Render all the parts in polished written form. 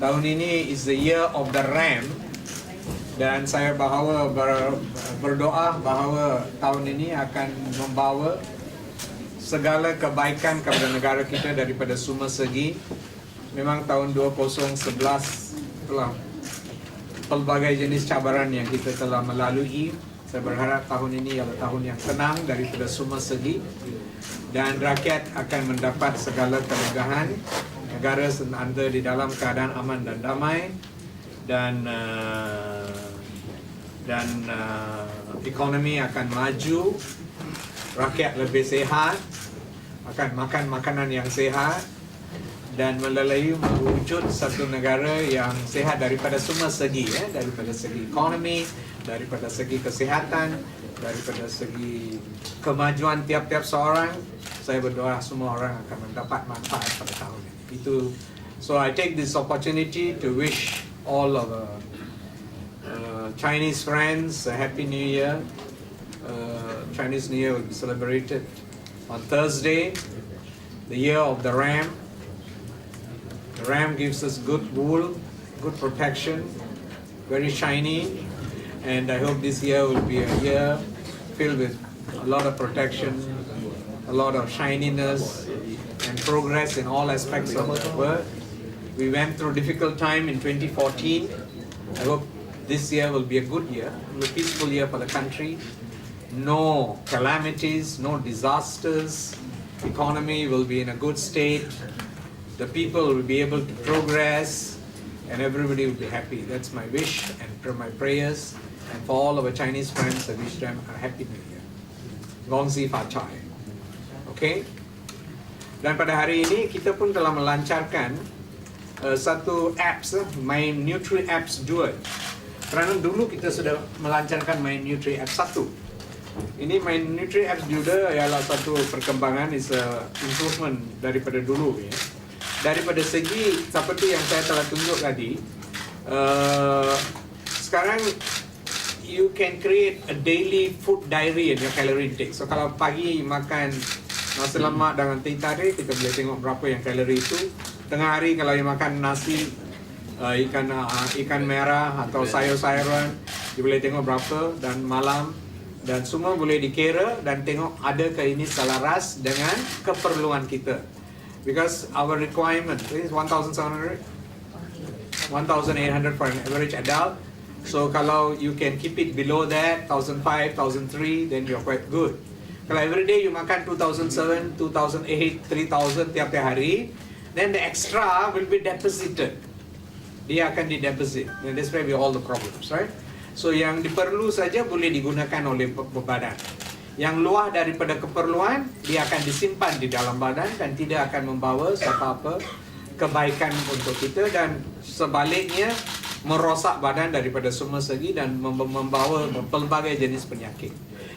Tahun ini is the year of the Ram, dan saya berdoa bahawa tahun ini akan membawa segala kebaikan kepada negara kita daripada semua segi. Memang tahun 2011 telah pelbagai jenis cabaran yang kita telah melalui. Saya berharap tahun ini adalah tahun yang tenang daripada semua segi, dan rakyat akan mendapat segala kelegahan. Negara ada di dalam keadaan aman dan damai, dan ekonomi akan maju, rakyat lebih sehat, akan makan makanan yang sehat, dan melalui mewujud satu negara yang sehat daripada semua segi, daripada segi ekonomi, daripada segi kesihatan, daripada segi kemajuan tiap-tiap seorang. Saya berdoa semua orang akan mendapat manfaat pada tahun ini. So I take this opportunity to wish all of Chinese friends a Happy New Year. Chinese New Year will be celebrated on Thursday, the year of the Ram. The Ram gives us good wool, good protection, very shiny, and I hope this year will be a year filled with a lot of protection, a lot of shininess, and progress in all aspects of the world. We went through a difficult time in 2014. I hope this year will be a good year, a peaceful year for the country. No calamities, no disasters. Economy will be in a good state. The people will be able to progress, and everybody will be happy. That's my wish and my prayers. And for all of our Chinese friends, I wish them a Happy New Year. Gong Xi Fa Chai. Okay? Dan pada hari ini kita pun telah melancarkan satu apps, MyNutri Apps II. Kerana dulu kita sudah melancarkan MyNutri Apps I. Ini MyNutri Apps II ialah satu perkembangan, is a improvement daripada dulu, ya. Daripada segi seperti yang saya telah tunjuk tadi, sekarang you can create a daily food diary in your calorie intake. So kalau pagi makan nasi lemak dengan teh tarik, kita boleh tengok berapa yang kalori itu. Tengah hari kalau you makan nasi, ikan merah atau sayur-sayuran, you boleh tengok berapa, dan malam, dan semua boleh dikira dan tengok adakah ini selaras dengan keperluan kita. Because our requirement is 1,700, 1,800 for an average adult. So kalau you can keep it below that, 1,500, 1,300, then you're quite good. Kalau every day you makan 2,007, 2,008, 3,000 tiap-tiap hari, then the extra will be deposited. Dia akan dideposit. And that's why we all the problems, right? So yang diperlu saja boleh digunakan oleh badan. Yang luar daripada keperluan, dia akan disimpan di dalam badan dan tidak akan membawa apa-apa kebaikan untuk kita, dan sebaliknya merosak badan daripada semua segi dan membawa pelbagai jenis penyakit.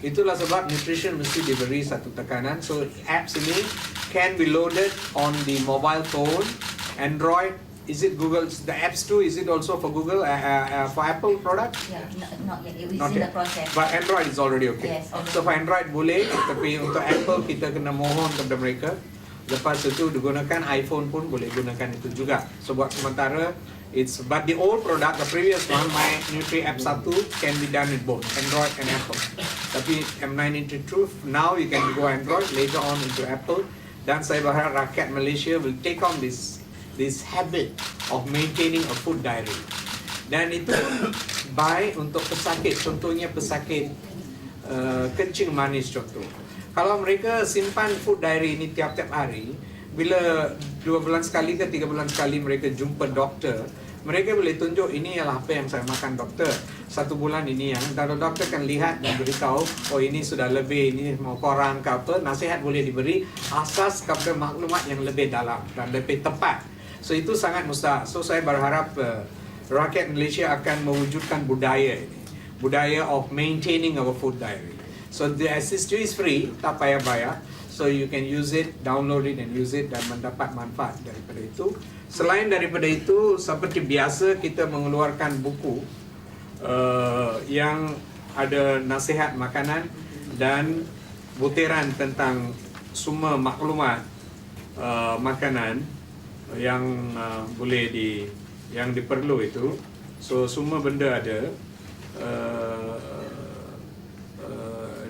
Itulah sebab nutrition mesti diberi satu tekanan. So apps ini can be loaded on the mobile phone, Android. Is it Google? The apps too, is it also for Google, for Apple product? Yeah, not yet. It was Not in yet. the process. But Android is already okay. Yes, already. So for Android boleh, tapi untuk Apple kita kena mohon kepada mereka. Lepas itu digunakan iPhone pun boleh gunakan itu juga. So buat sementara, but the old product, the previous one, MyNutri Apps I can be done with both Android and Apple. Tapi MyNutri Truth, now you can go Android, later on into Apple. Dan saya berharap rakyat Malaysia will take on this habit of maintaining a food diary. Dan itu baik untuk pesakit, contohnya pesakit kencing manis contoh. Kalau mereka simpan food diary ini tiap-tiap hari, bila 2 bulan sekali ke 3 bulan sekali mereka jumpa doktor, mereka boleh tunjuk ini adalah apa yang saya makan doktor. 1 bulan ini yang, dan doktor kan lihat dan beritahu, oh ini sudah lebih, ini mau kurang ke apa. Nasihat boleh diberi asas kepada maklumat yang lebih dalam dan lebih tepat. So itu sangat mustahil. So saya berharap rakyat Malaysia akan mewujudkan budaya ini, budaya of maintaining our food diary. So the assist is free, tak payah bayar. So you can use it, download it and use it dan mendapat manfaat daripada itu. Selain daripada itu, seperti biasa kita mengeluarkan buku yang ada nasihat makanan dan butiran tentang semua maklumat makanan yang boleh yang diperlu itu. So semua benda ada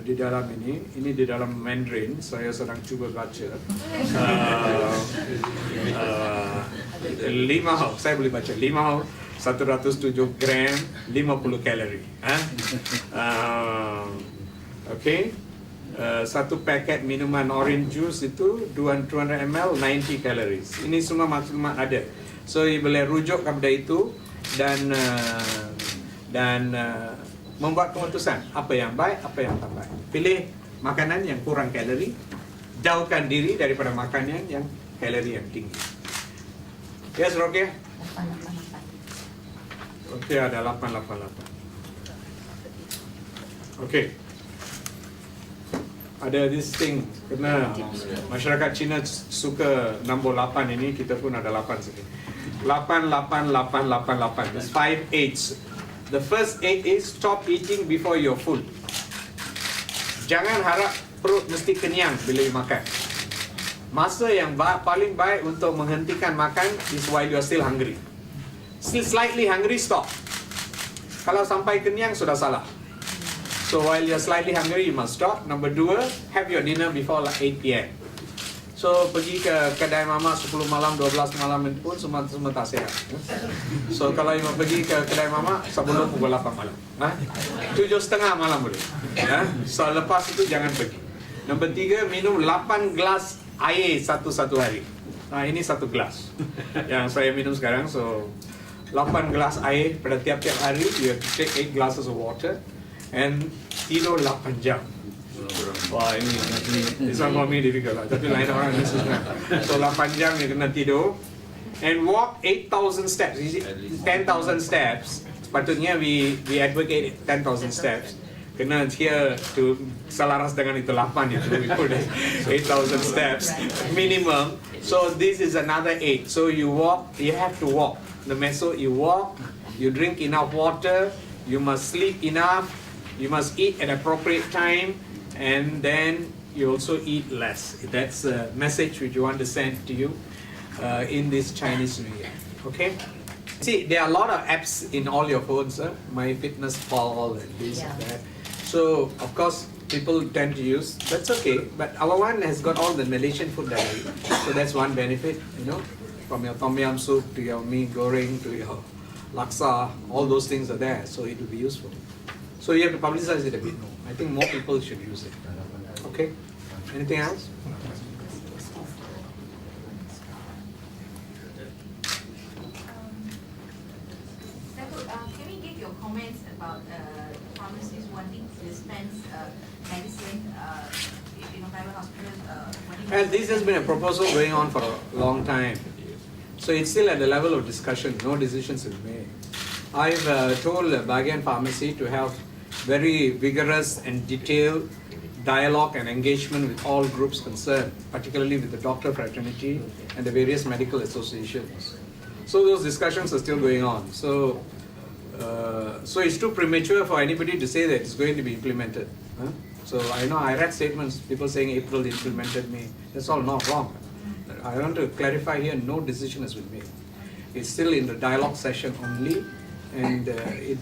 di dalam ini di dalam Mandarin. Saya sedang cuba baca. 5 saya boleh baca 107 gram 50 kalori. Okay. Satu paket minuman orange juice itu 200 ml 90 calories. Ini semua maklumat ada. So you boleh rujuk kepada itu dan membuat keputusan apa yang baik, apa yang tak baik. Pilih makanan yang kurang kalori, jauhkan diri daripada makanan yang kalori yang tinggi. Yes, Rokia? 888. Okey, ada 888. Okey. Ada this thing, kerana masyarakat Cina suka nombor 8 ini, kita pun ada 8 sini. 88888. There's 5 8s. The first 8 is stop eating before you're full. Jangan harap perut mesti kenyang bila you makan. Masa yang paling baik untuk menghentikan makan is while you're still hungry. Still slightly hungry, stop. Kalau sampai kenyang, sudah salah. So while you're slightly hungry, you must stop. Number 2, have your dinner before 8 p.m. So pergi ke kedai mamak 10 malam, 12 malam itu pun semua tak sihat. So kalau you mau pergi ke kedai mamak sebelum pukul 8 malam, 7:30 malam boleh. So lepas itu jangan pergi. Number 3, minum 8 gelas air satu hari. Ini 1 gelas yang saya minum sekarang. So 8 gelas air pada tiap-tiap hari. You have to take 8 glasses of water. And tidur 8 jam. Wah, ini this one for me difficult lah. Tapi lain orang ni susah. So 8 jam you kena tidur. And walk 8,000 steps. You see, 10,000 steps. Sepatutnya we advocate 10,000 steps. Kena here to selaras dengan itu 8 itu. We put 8,000 steps minimum. So this is another 8. So you walk, you have to walk. The method, you walk, you drink enough water, you must sleep enough, you must eat at appropriate time, and then you also eat less. That's a message which you want to send to you in this Chinese New Year. Okay? See, there are a lot of apps in all your phones, MyFitnessPal and this and that. So, of course, people tend to use, that's okay, but our one has got all the Malaysian food diary. So that's one benefit, you know, from your tom yum soup to your mee goreng to your laksa, all those things are there, so it will be useful. So you have to publicize it a bit more. I think more people should use it. Okay? Anything else? Can we get your comments about pharmacists wanting to dispense medicine in private hospitals? Well, this has been a proposal going on for a long time. So it's still at the level of discussion. No decisions have been made. I've told Bagian Pharmacy to have very vigorous and detailed dialogue and engagement with all groups concerned, particularly with the doctor fraternity and the various medical associations. So those discussions are still going on. So it's too premature for anybody to say that it's going to be implemented. So I know I read statements, people saying April implemented May. That's all not wrong. I want to clarify here, no decision has been made. It's still in the dialogue session only, and it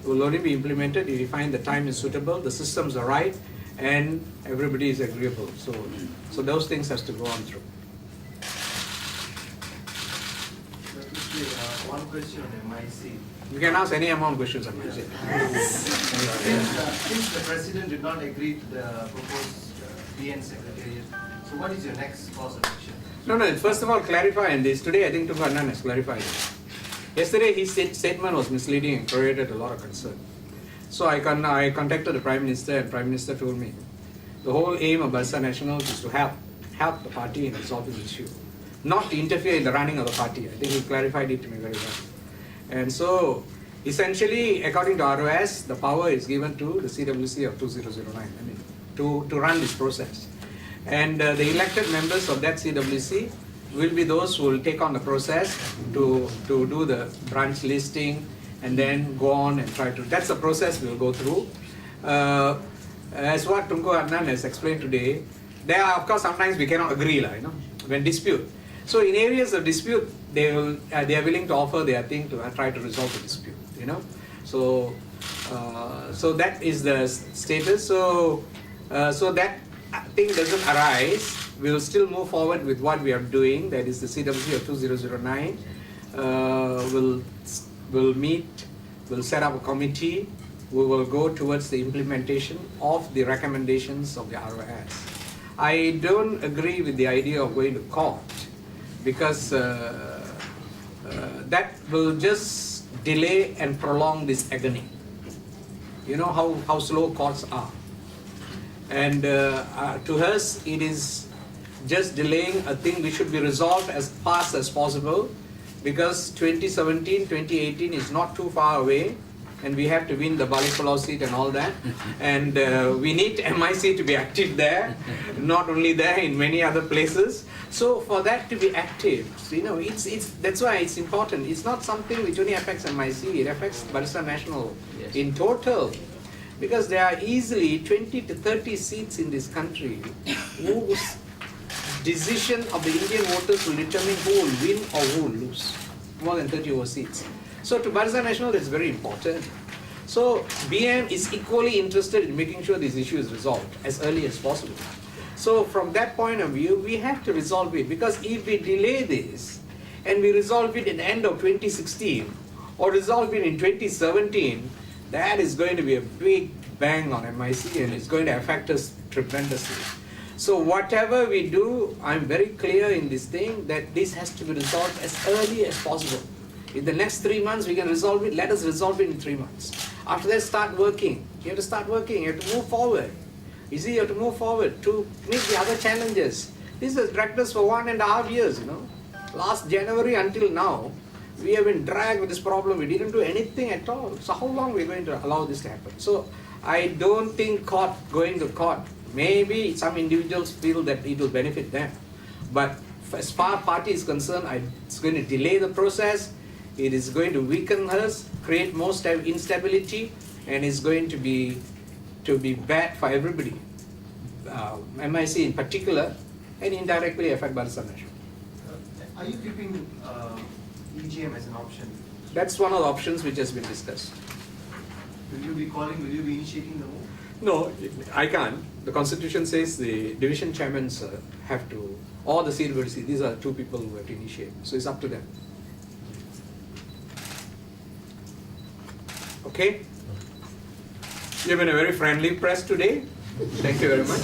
will only be implemented if we find the time is suitable, the systems are right, and everybody is agreeable. So those things has to go on through. One question on MIC. You can ask any amount of questions on music. Since the President did not agree to the proposed PN Secretariat, so what is your next course of action? No, first of all, clarify, and this today I think Tunku Adnan has clarified it. Yesterday his statement was misleading and created a lot of concern. So I contacted the Prime Minister, and Prime Minister told me the whole aim of Barisan Nasional is to help the party in resolving the issue, not to interfere in the running of the party. I think he clarified it to me very well. And so essentially, according to ROS, the power is given to the CWC of 2009, to run this process. And the elected members of that CWC will be those who will take on the process to do the branch listing and then go on and try to, that's the process we will go through. As what Tunku Adnan has explained today, there are, of course, sometimes we cannot agree, when dispute. So in areas of dispute, they are willing to offer their thing to try to resolve the dispute. So so that is the status. So that thing doesn't arise. We will still move forward with what we are doing. That is the CWC of 2009. We'll meet. We'll set up a committee. We will go towards the implementation of the recommendations of the ROS. I don't agree with the idea of going to court, because that will just delay and prolong this agony. You know how slow courts are. And to us, it is just delaying a thing which should be resolved as fast as possible, because 2017, 2018 is not too far away, and we have to win the Bali Pulau seat and all that. And we need MIC to be active there, not only there, in many other places. So for that to be active, that's why it's important. It's not something which only affects MIC, it affects Barisan Nasional in total. Because there are easily 20 to 30 seats in this country whose decision of the Indian voters will determine who will win or who will lose. More than 30 over seats. So to Barisan Nasional, it's very important. So BM is equally interested in making sure this issue is resolved as early as possible. So from that point of view, we have to resolve it, because if we delay this and we resolve it at the end of 2016 or resolve it in 2017, that is going to be a big bang on MIC, and it's going to affect us tremendously. So whatever we do, I'm very clear in this thing that this has to be resolved as early as possible. In the next 3 months we can resolve it, let us resolve it in 3 months. After that, start working. You have to start working, you have to move forward. You see, you have to move forward to meet the other challenges. This has dragged us for 1.5 years, Last January until now, we have been dragged with this problem. We didn't do anything at all. So how long are we going to allow this to happen? So I don't think going to court, maybe some individuals feel that it will benefit them. But as far as party is concerned, it's going to delay the process. It is going to weaken us, create more instability, and it's going to be bad for everybody. MIC in particular, and indirectly affect Barisan Nasional. Are you keeping EGM as an option? That's one of the options which has been discussed. Will you be initiating the move? No, I can't. The constitution says the division chairmen have to, or the CWC, these are 2 people who have to initiate. So it's up to them. Okay? You've been a very friendly press today. Thank you very much.